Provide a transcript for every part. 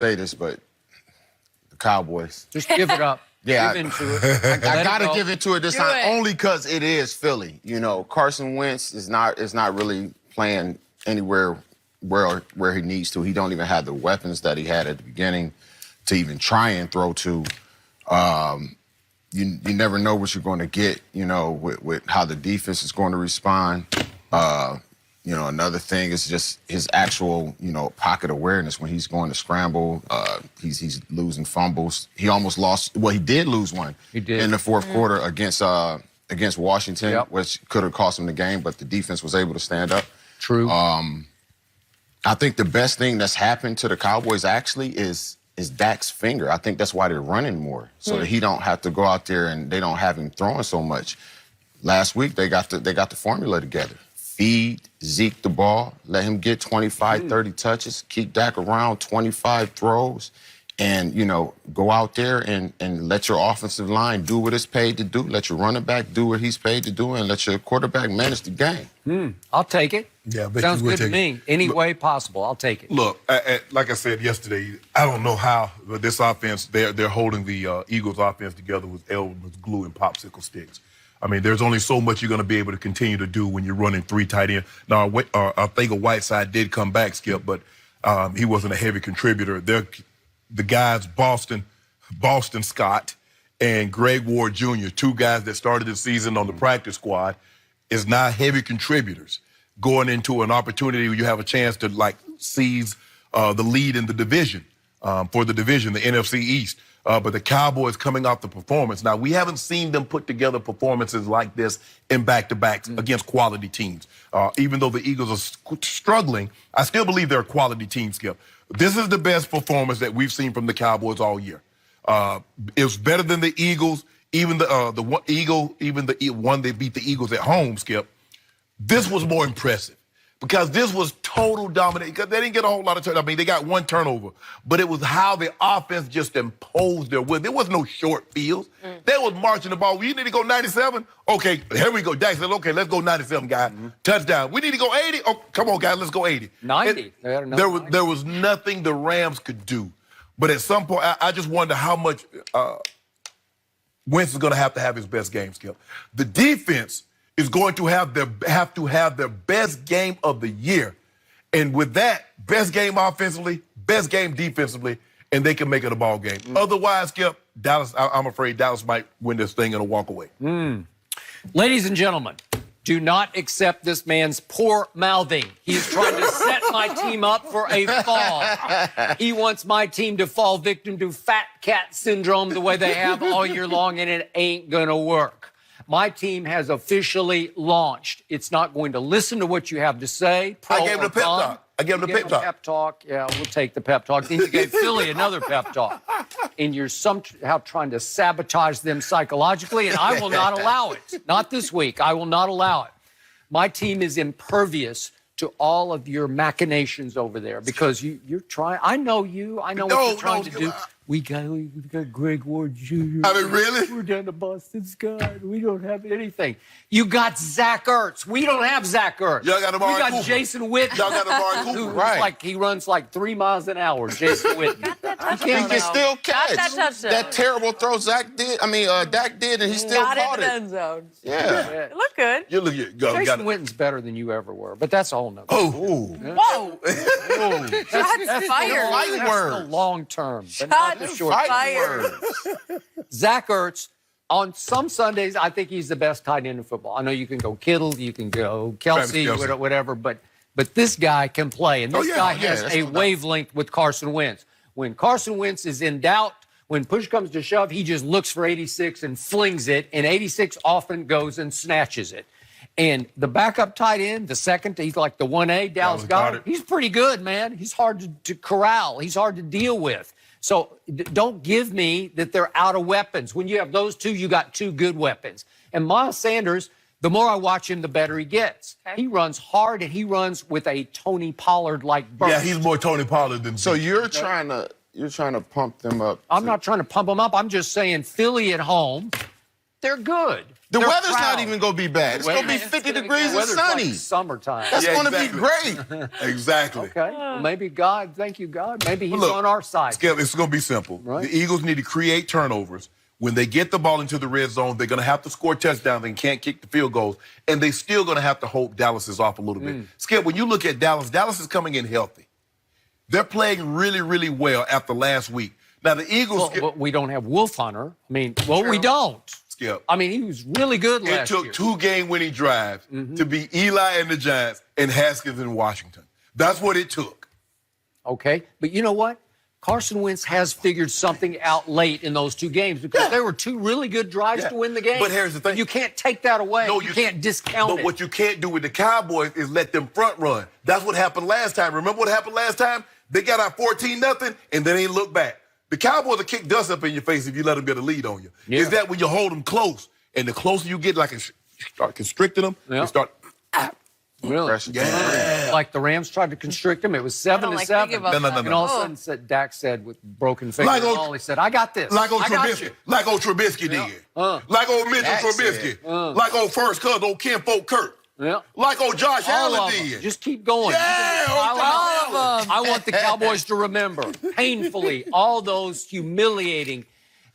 say this, but the Cowboys. Just give it up. Yeah, give into it. I gotta give into it this Do time, it. only because it is Philly. You know, Carson Wentz is not really playing anywhere where he needs to. He don't even have the weapons that he had at the beginning to even try and throw to. You never know what you're going to get. You know, with how the defense is going to respond. You know, another thing is just his actual, pocket awareness when he's going to scramble. He's losing fumbles. He almost lost. Well, he did lose one. He did. In the fourth quarter against Washington, Yep. which could have cost him the game, but the defense was able to stand up. True. I think the best thing that's happened to the Cowboys actually is Dak's finger. I think that's why they're running more, so that he don't have to go out there and they don't have him throwing so much. Last week they got the formula together. Feed Zeke the ball, let him get 25, 30 touches, keep Dak around 25 throws, and, go out there and let your offensive line do what it's paid to do, let your running back do what he's paid to do, and let your quarterback manage the game. I'll take it. Yeah, I bet Sounds you would good to take me. Any way possible, I'll take it. Look, like I said yesterday, I don't know how, but this offense, they're holding the Eagles' offense together with Elmer's glue and popsicle sticks. I mean, there's only so much you're going to be able to continue to do when you're running three tight ends. Now, I think Whiteside did come back, Skip, but he wasn't a heavy contributor. The guys, Boston Scott and Greg Ward Jr., two guys that started the season on the practice squad, is now heavy contributors going into an opportunity where you have a chance to, seize the lead in the division, for the division, the NFC East. But the Cowboys coming off the performance. Now, we haven't seen them put together performances like this in back-to-backs against quality teams. Even though the Eagles are struggling, I still believe they're a quality team, Skip. This is the best performance that we've seen from the Cowboys all year. It was better than the Eagles, even the one that beat the Eagles at home, Skip. This was more impressive because this was total domination. Because they didn't get a whole lot of turnovers. I mean, they got one turnover, but it was how the offense just imposed their will. There was no short fields. They was marching the ball. You need to go 97? Okay, here we go. Dak said, okay, let's go 97, guys. Touchdown. We need to go 80? Oh, come on, guys, let's go 80. 90. There was nothing the Rams could do. But at some point, I just wonder how much Wentz is going to have his best game, Skip. The defense is going to have their best game of the year. And with that, best game offensively, best game defensively, and they can make it a ball game. Otherwise, Skip, Dallas, I'm afraid Dallas might win this thing and walk away. Ladies and gentlemen, do not accept this man's poor mouthing. He's trying to set my team up for a fall. He wants my team to fall victim to fat cat syndrome the way they have all year long, and it ain't gonna work. My team has officially launched. It's not going to listen to what you have to say. I gave him the pep talk. I gave him the pep talk. Yeah, we'll take the pep talk. Then you gave Philly another pep talk. And you're somehow trying to sabotage them psychologically, and I will not allow it. Not this week. I will not allow it. My team is impervious to all of your machinations over there because you're trying. I know you. I know what you're trying to do. We got Greg Ward Jr. I mean, really? We're down to Boston Scott. We don't have anything. You got Zach Ertz. We don't have Zach Ertz. Y'all got Amari We got Cooper. Jason Witten. Y'all got Amari Cooper. Right. He runs like 3 miles an hour, Jason Witten. He can still catch. That touchdown. That terrible throw Dak did, and he still Got caught in the it. end zone. Yeah. It looked good. You look at Jason Witten's better than you ever were, but that's a whole nother. Whoa. Shots fired. Fight That's words. the long term, but not the Shots short term. fired. Zach Ertz, on some Sundays, I think he's the best tight end in football. I know you can go Kittle, you can go Kelsey, Travis Kelce. whatever, but this guy can play, and this guy has that's a no doubt. wavelength with Carson Wentz. When Carson Wentz is in doubt, when push comes to shove, he just looks for 86 and flings it, and 86 often goes and snatches it. And the backup tight end, the second, he's like the 1A, Dallas Goedert. He's pretty good, man. He's hard to corral. He's hard to deal with. So don't give me that they're out of weapons. When you have those two, you got two good weapons. And Miles Sanders, the more I watch him, the better he gets. Okay. He runs hard, and he runs with a Tony Pollard-like burst. Yeah, he's more Tony Pollard than So you're trying to pump them up. I'm not trying to pump them up. I'm just saying Philly at home, they're good. The They're weather's proud. not even going to be bad. It's going to be 50 degrees and Weather's sunny. like summertime. That's Yeah, going to be exactly. great. Exactly. Okay. Well, maybe God, thank you, God. Maybe he's Look, on our side. Skip, it's going to be simple. Right. The Eagles need to create turnovers. When they get the ball into the red zone, they're going to have to score touchdowns and can't kick the field goals. And they're still going to have to hope Dallas is off a little bit. Skip, when you look at Dallas, Dallas is coming in healthy. They're playing really, really well after last week. Now, the Eagles... Well, we don't have Wolf Hunter. I mean, we True. don't. Skip. I mean, he was really good It last took year. 2 game-winning drives to beat Eli and the Giants and Haskins in Washington. That's what it took. Okay, but you know what? Carson Wentz has figured something out late in those 2 games because there were 2 really good drives to win the game. But here's the thing. You can't take that away. No, you can't discount But it. what you can't do with the Cowboys is let them front run. That's what happened last time. Remember what happened last time? They got out 14-0 and then they ain't look back. The Cowboys will kick dust up in your face if you let them get a lead on you. Yeah. Is that when you hold them close? And the closer you get, like you start constricting them, Yeah. you start... Really? Pressure. Yeah. Like the Rams tried to constrict him. It was I don't 7-7. like thinking about No, no, that. no, no. And all of a sudden, Dak said with broken finger Like and old- all, he said, I got this. Like old I got Trubisky. you. Like old Trubisky Yeah. did. Like old Mitchell Dak Trubisky. said. Like old first cousin, old Ken Folk Kurt. Yeah. Like old Josh All Allen of them. did. Just keep going. Yeah, I want the Cowboys to remember painfully all those humiliating,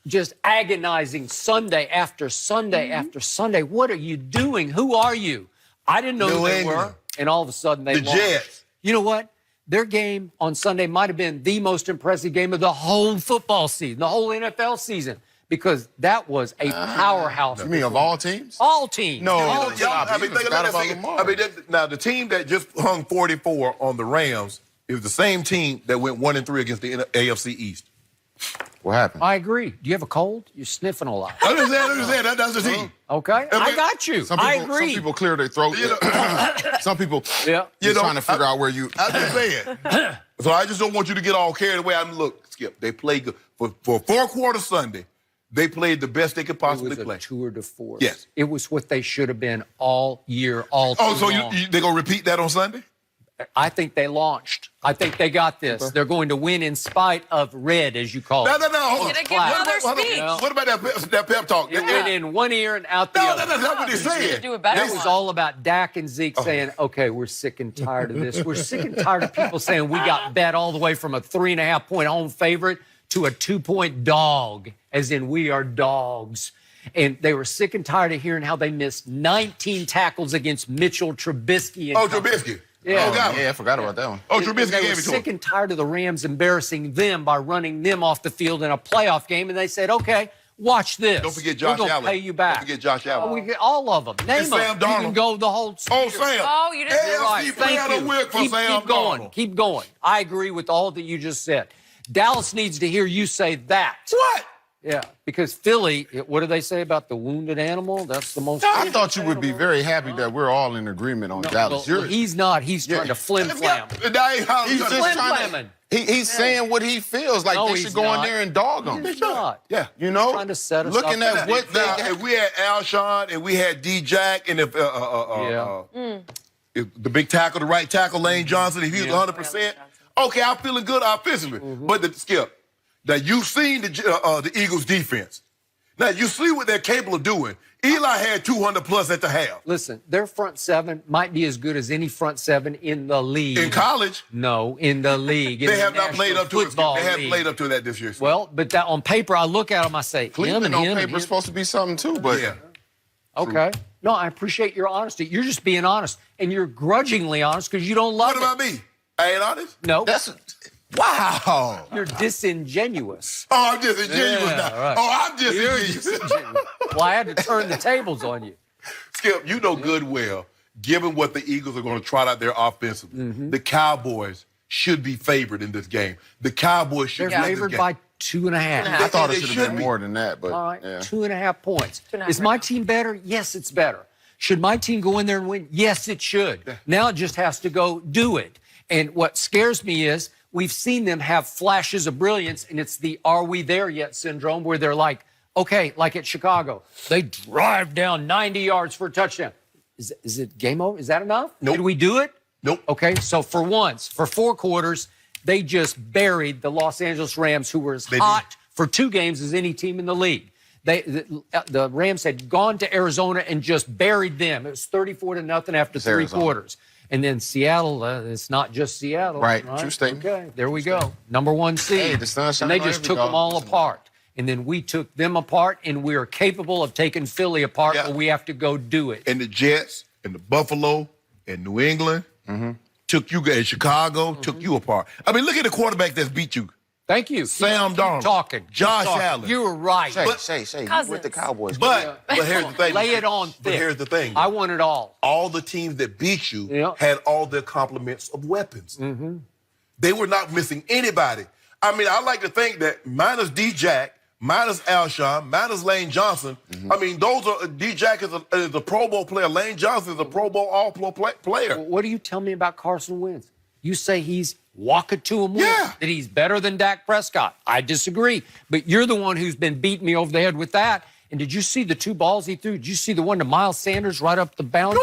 just agonizing Sunday after Sunday after Sunday. What are you doing? Who are you? I didn't know New who they England. were. And all of a sudden they The lost. Jets. You know what? Their game on Sunday might have been the most impressive game of the whole football season, the whole NFL season, because that was a powerhouse. You mean of all teams? All teams. No. All Y'all- teams. I mean, You forgot about Lamar. now the team that just hung 44 on the Rams is the same team that went 1-3 against the AFC East. What happened? I agree. Do you have a cold? You're sniffing a lot. Understand. That's the team. Okay? I got you. I agree. Some people clear their throat. You know- Some people Yeah. you're trying to figure out where you. I'm just saying. So I just don't want you to get all carried away. Look, Skip, they played good. For 4 quarters Sunday, they played the best they could It possibly was a play. tour de force. Yes. It was what they should have been all year, all Oh, so long. they're going to repeat that on Sunday? I think they launched. I think they got this. They're going to win in spite of red, as you call No. it. Hold on. Did I give another speech? What about that pep talk? It went in one ear and out the No, other. that's not what they said. Do a better That was one. all about Dak and Zeke saying, okay, we're sick and tired of this. We're sick and tired of people saying we got bet all the way from a 3.5-point home favorite to a 2-point dog, as in we are dogs. And they were sick and tired of hearing how they missed 19 tackles against Mitchell Trubisky. And Oh, company. Trubisky. Yeah. Oh, God. Yeah, I forgot about that one. Oh, And Trubisky they gave were it to sick him. and tired of the Rams embarrassing them by running them off the field in a playoff game. And they said, okay, watch this. Don't forget Josh We're gonna Allen. pay you back. Don't forget Josh Allen. Oh, we get all of them. Name And them. Sam You can Darnold. go the whole Oh, Sam. Oh, you didn't- You're right. AFC Thank player of the you. week for Sam Keep going. Darnold. Keep going. I agree with all that you just said. Dallas needs to hear you say that. What? Yeah, because Philly, what do they say about the wounded animal? That's the most. I thought you would be very happy that we're all in agreement on Dallas. Well, he's not. He's trying to flim flam. That ain't how He's it's just gonna- trying Flim-flamming. He's saying what he feels like. No, They he's should go not. in there and dog him. He's not. Yeah. You know, Trying to set us looking up. at what they Now, got. if we had Alshon and we had D-Jack and if the big tackle, the right tackle, Lane Johnson, if he was 100%, okay, I'm feeling good offensively. But Skip, now you've seen the Eagles' defense. Now you see what they're capable of doing. Eli had 200 plus at the half. Listen, their front seven might be as good as any front seven in the league. In college, No, in the league. In they the have not played National up to it. Football They haven't League. played up to that this year. Well, but that on paper, I look at them, I say, Cleveland him on and him. paper and is him. supposed to be something too, but yeah. Okay. No, I appreciate your honesty. You're just being honest, and you're grudgingly honest because you don't love What about me? I ain't honest? No, that's wow. you're disingenuous. Oh, I'm just ingenuous Yeah, now. right. Oh, I'm just You're ingenuous. disingenuous. Well, I had to turn the tables on you. Skip, you know good well, given what the Eagles are going to trot out there offensively, the Cowboys should be favored in this game. The Cowboys should They're win this favored game. by 2.5. I thought They it should should have been be. more than that, but All right, yeah. 2.5 points. 2.5 Is right my now. team better? Yes, it's better. Should my team go in there and win? Yes, it should. Now it just has to go do it. And what scares me is we've seen them have flashes of brilliance, and it's the "are we there yet" syndrome, where they're like, okay, like at Chicago, they drive down 90 yards for a touchdown. Is it game over? Is that enough? Nope. Did we do it? Nope. Okay, so for once, for 4 quarters, they just buried the Los Angeles Rams, who were as They hot for 2 games as any team in the league. The Rams had gone to Arizona and just buried them. It was 34-0 after three Arizona. quarters. And then Seattle, it's not just Seattle. Right. True statement. Okay, there we go. Number 1 seed. Hey, the sun's and they shining just on took every them all dog. apart. And then we took them apart, and we are capable of taking Philly apart, Yeah. but we have to go do it. And the Jets and the Buffalo and New England took you guys, Chicago took you apart. I mean, look at the quarterback that's beat you. Thank you. Sam Keep Darnold. talking. Keep Josh talking. Allen. You were right. Say, you Cousins. with the Cowboys. But here's the thing. Lay it on thick. But here's the thing. I want it all. All the teams that beat you Yeah. had all their complements of weapons. They were not missing anybody. I mean, I like to think that minus D-Jack, minus Alshon, minus Lane Johnson, I mean, those are D-Jack is a Pro Bowl player. Lane Johnson is a Pro Bowl all-pro player. What do you tell me about Carson Wentz? You say he's walking to him, Yeah. that he's better than Dak Prescott. I disagree. But you're the one who's been beating me over the head with that. And did you see the 2 balls he threw? Did you see the one to Miles Sanders right up the boundary?